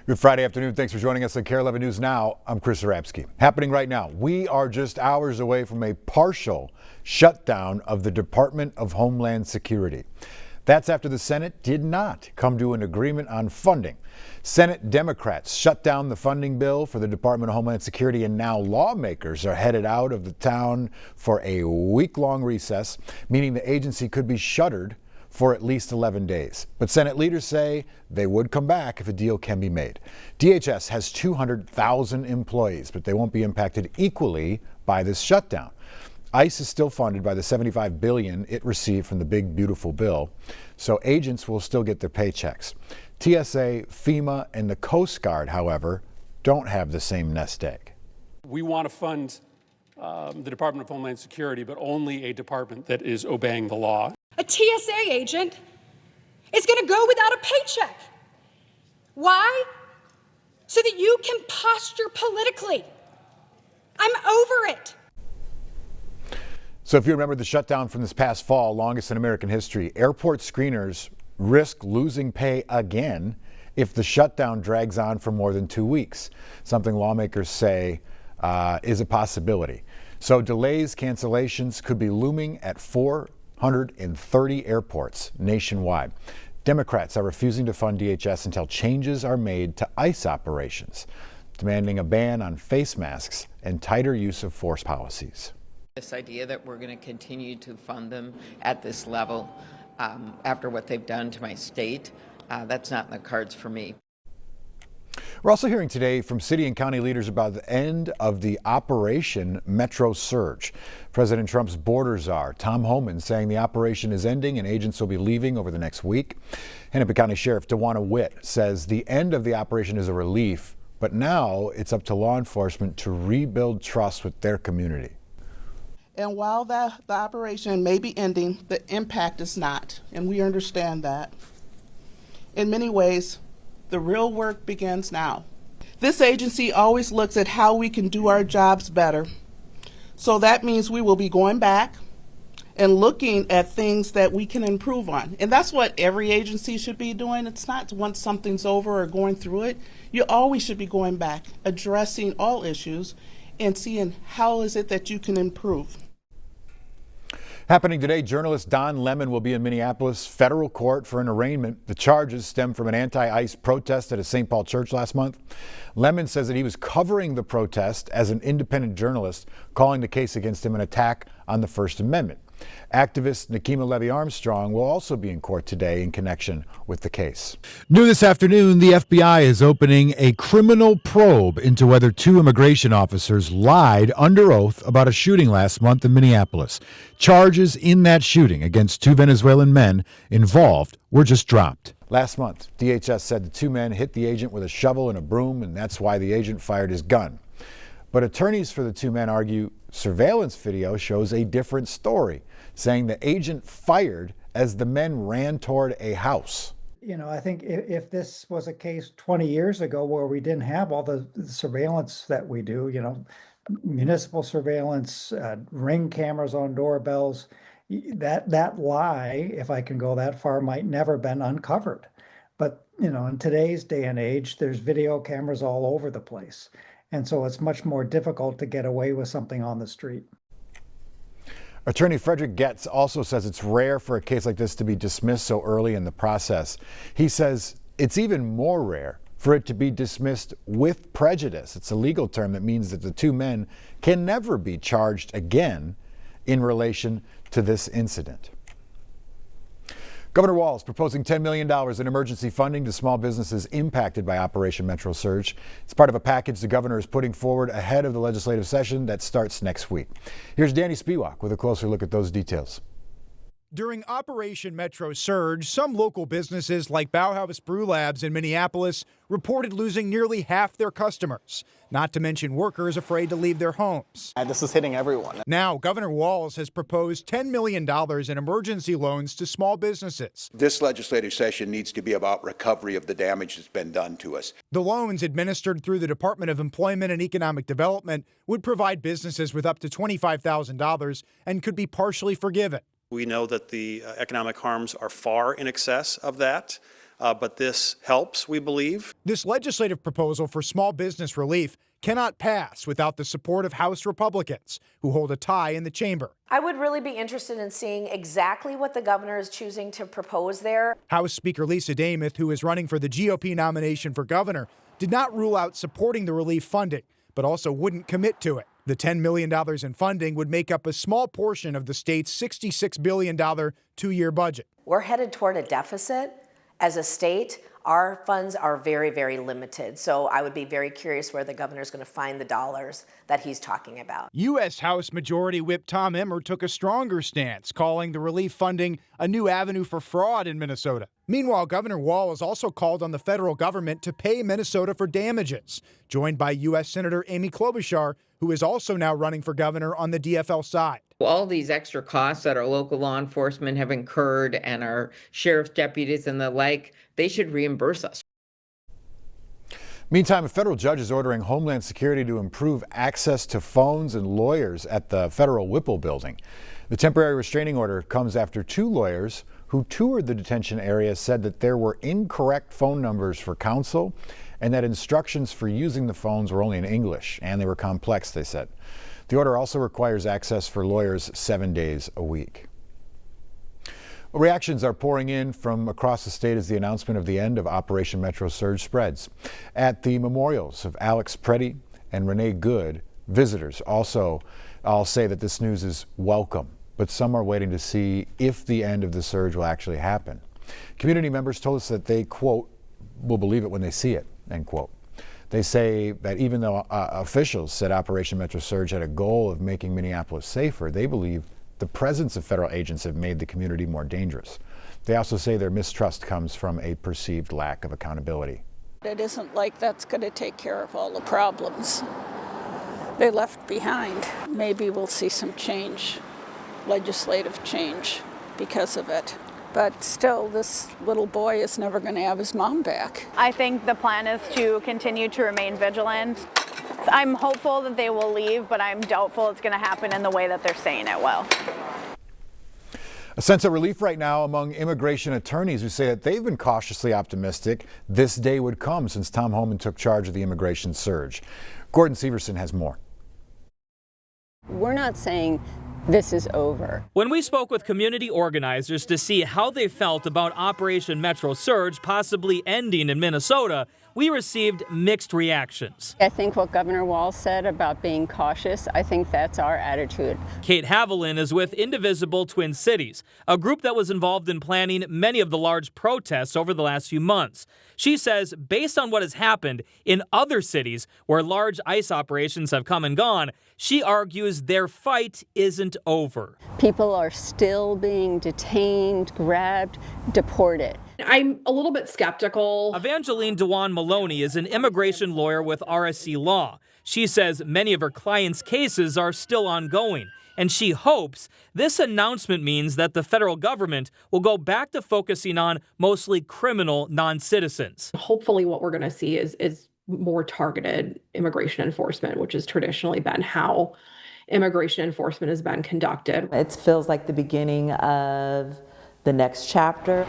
Good Friday afternoon. Thanks for joining us on KARE 11 News Now. I'm Chris Zarabski. Happening right now, we are just hours away from a partial shutdown of the Department of Homeland Security. That's after the Senate did not come to an agreement on funding. Senate Democrats shut down the funding bill for the Department of Homeland Security, and now lawmakers are headed out of the town for a week-long recess, meaning the agency could be shuttered for at least 11 days. But Senate leaders say they would come back if a deal can be made. DHS has 200,000 employees, but they won't be impacted equally by this shutdown. ICE is still funded by the $75 billion it received from the big, beautiful bill, so agents will still get their paychecks. TSA, FEMA, and the Coast Guard, however, don't have the same nest egg. We want to fund the Department of Homeland Security, but only a department that is obeying the law. A TSA agent is going to go without a paycheck. Why? So that you can posture politically. I'm over it. So if you remember the shutdown from this past fall, longest in American history, airport screeners risk losing pay again if the shutdown drags on for more than 2 weeks, something lawmakers say is a possibility. So delays, cancellations could be looming at 430 airports nationwide. Democrats are refusing to fund DHS until changes are made to ICE operations, demanding a ban on face masks and tighter use of force policies. This idea that we're going to continue to fund them at this level after what they've done to my state, that's not in the cards for me. We're also hearing today from city and county leaders about the end of the Operation Metro Surge. President Trump's border czar, Tom Homan, saying the operation is ending and agents will be leaving over the next week. Hennepin County Sheriff DeWanna Witt says the end of the operation is a relief, but now it's up to law enforcement to rebuild trust with their community. And while the operation may be ending, the impact is not, and we understand that. In many ways, the real work begins now. This agency always looks at how we can do our jobs better. So that means we will be going back and looking at things that we can improve on. And that's what every agency should be doing. It's not once something's over or going through it. You always should be going back, addressing all issues, and seeing how is it that you can improve. Happening today, journalist Don Lemon will be in Minneapolis federal court for an arraignment. The charges stem from an anti-ICE protest at a St. Paul church last month. Lemon says that he was covering the protest as an independent journalist, calling the case against him an attack on the First Amendment. Activist Nikema Levy-Armstrong will also be in court today in connection with the case. New this afternoon, the FBI is opening a criminal probe into whether 2 immigration officers lied under oath about a shooting last month in Minneapolis. Charges in that shooting against 2 Venezuelan men involved were just dropped. Last month, DHS said the 2 men hit the agent with a shovel and a broom, and that's why the agent fired his gun. But attorneys for the 2 men argue surveillance video shows a different story, saying the agent fired as the men ran toward a house. You know, I think if this was a case 20 years ago where we didn't have all the surveillance that we do, you know, municipal surveillance, ring cameras on doorbells, that lie, if I can go that far, might never been uncovered. But, you know, in today's day and age, there's video cameras all over the place. And so it's much more difficult to get away with something on the street. Attorney Frederick Getz also says it's rare for a case like this to be dismissed so early in the process. He says it's even more rare for it to be dismissed with prejudice. It's a legal term that means that the 2 men can never be charged again in relation to this incident. Governor Walz proposing $10 million in emergency funding to small businesses impacted by Operation Metro Surge. It's part of a package the governor is putting forward ahead of the legislative session that starts next week. Here's Danny Spiewak with a closer look at those details. During Operation Metro Surge, some local businesses like Bauhaus Brew Labs in Minneapolis reported losing nearly half their customers, not to mention workers afraid to leave their homes. This is hitting everyone. Now, Governor Walz has proposed $10 million in emergency loans to small businesses. This legislative session needs to be about recovery of the damage that's been done to us. The loans, administered through the Department of Employment and Economic Development, would provide businesses with up to $25,000 and could be partially forgiven. We know that the economic harms are far in excess of that. but this helps, we believe. This legislative proposal for small business relief cannot pass without the support of House Republicans, who hold a tie in the chamber. I would really be interested in seeing exactly what the governor is choosing to propose there. House Speaker Lisa Dameth, who is running for the GOP nomination for governor, did not rule out supporting the relief funding, but also wouldn't commit to it. The $10 million in funding would make up a small portion of the state's $66 billion two-year budget. We're headed toward a deficit as a state. Our funds are very, very limited. So I would be very curious where the governor's going to find the dollars that he's talking about. U.S. House Majority Whip Tom Emmer took a stronger stance, calling the relief funding a new avenue for fraud in Minnesota. Meanwhile, Governor Wall has also called on the federal government to pay Minnesota for damages, joined by U.S. Senator Amy Klobuchar, who is also now running for governor on the DFL side. All these extra costs that our local law enforcement have incurred and our sheriff's deputies and the like, they should reimburse us. Meantime, a federal judge is ordering Homeland Security to improve access to phones and lawyers at the federal Whipple building. The temporary restraining order comes after 2 lawyers who toured the detention area said that there were incorrect phone numbers for counsel and that instructions for using the phones were only in English and they were complex, they said. The order also requires access for lawyers 7 days a week. Reactions are pouring in from across the state as the announcement of the end of Operation Metro Surge spreads. At the memorials of Alex Preddy and Renee Good, visitors also all say that this news is welcome, but some are waiting to see if the end of the surge will actually happen. Community members told us that they, quote, will believe it when they see it, end quote. They say that even though officials said Operation Metro Surge had a goal of making Minneapolis safer, they believe the presence of federal agents have made the community more dangerous. They also say their mistrust comes from a perceived lack of accountability. It isn't like that's going to take care of all the problems they left behind. Maybe we'll see some change, legislative change, because of it. But still, this little boy is never going to have his mom back. I think the plan is to continue to remain vigilant. I'm hopeful that they will leave, but I'm doubtful it's going to happen in the way that they're saying it will. A sense of relief right now among immigration attorneys who say that they've been cautiously optimistic this day would come since Tom Homan took charge of the immigration surge. Gordon Severson has more. We're not saying this is over. When we spoke with community organizers to see how they felt about Operation Metro Surge possibly ending in Minnesota, we received mixed reactions. I think what Governor Walz said about being cautious, I think that's our attitude. Kate Haviland is with Indivisible Twin Cities, a group that was involved in planning many of the large protests over the last few months. She says, based on what has happened in other cities where large ICE operations have come and gone, she argues their fight isn't over. People are still being detained, grabbed, deported. I'm a little bit skeptical. Evangeline Dewan Maloney is an immigration lawyer with RSC Law. She says many of her clients' cases are still ongoing, and she hopes this announcement means that the federal government will go back to focusing on mostly criminal non-citizens. Hopefully what we're going to see is more targeted immigration enforcement, which has traditionally been how immigration enforcement has been conducted. It feels like the beginning of the next chapter.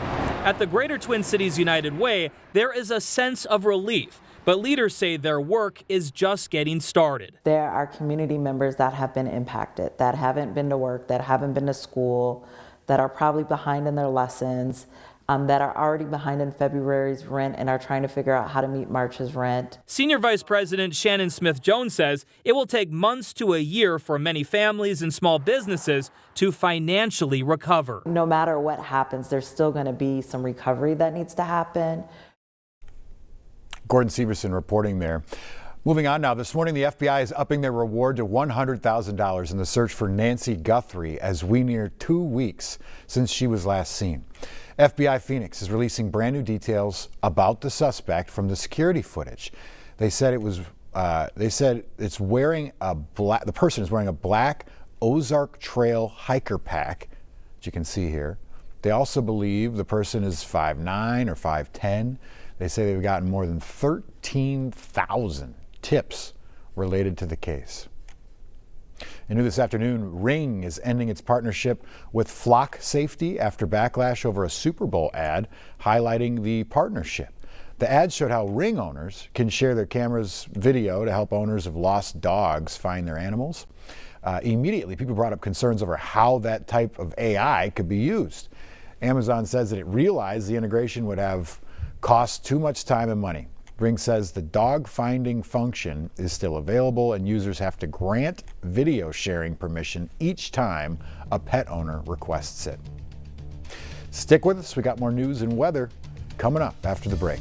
At the Greater Twin Cities United Way, there is a sense of relief, but leaders say their work is just getting started. There are community members that have been impacted, that haven't been to work, that haven't been to school, that are probably behind in their lessons, that are already behind in February's rent and are trying to figure out how to meet March's rent. Senior Vice President Shannon Smith-Jones says it will take months to a year for many families and small businesses to financially recover. No matter what happens, there's still going to be some recovery that needs to happen. Gordon Severson reporting there. Moving on now, this morning the FBI is upping their reward to $100,000 in the search for Nancy Guthrie as we near 2 weeks since she was last seen. FBI Phoenix is releasing brand new details about the suspect from the security footage. They said it's wearing a black. The person is wearing a black Ozark Trail hiker pack, which you can see here. They also believe the person is 5'9" or 5'10". They say they've gotten more than 13,000 tips related to the case. And new this afternoon, Ring is ending its partnership with Flock Safety after backlash over a Super Bowl ad highlighting the partnership. The ad showed how Ring owners can share their camera's video to help owners of lost dogs find their animals. Immediately, people brought up concerns over how that type of AI could be used. Amazon says that it realized the integration would have cost too much time and money. Ring says the dog finding function is still available and users have to grant video sharing permission each time a pet owner requests it. Stick with us, we got more news and weather coming up after the break.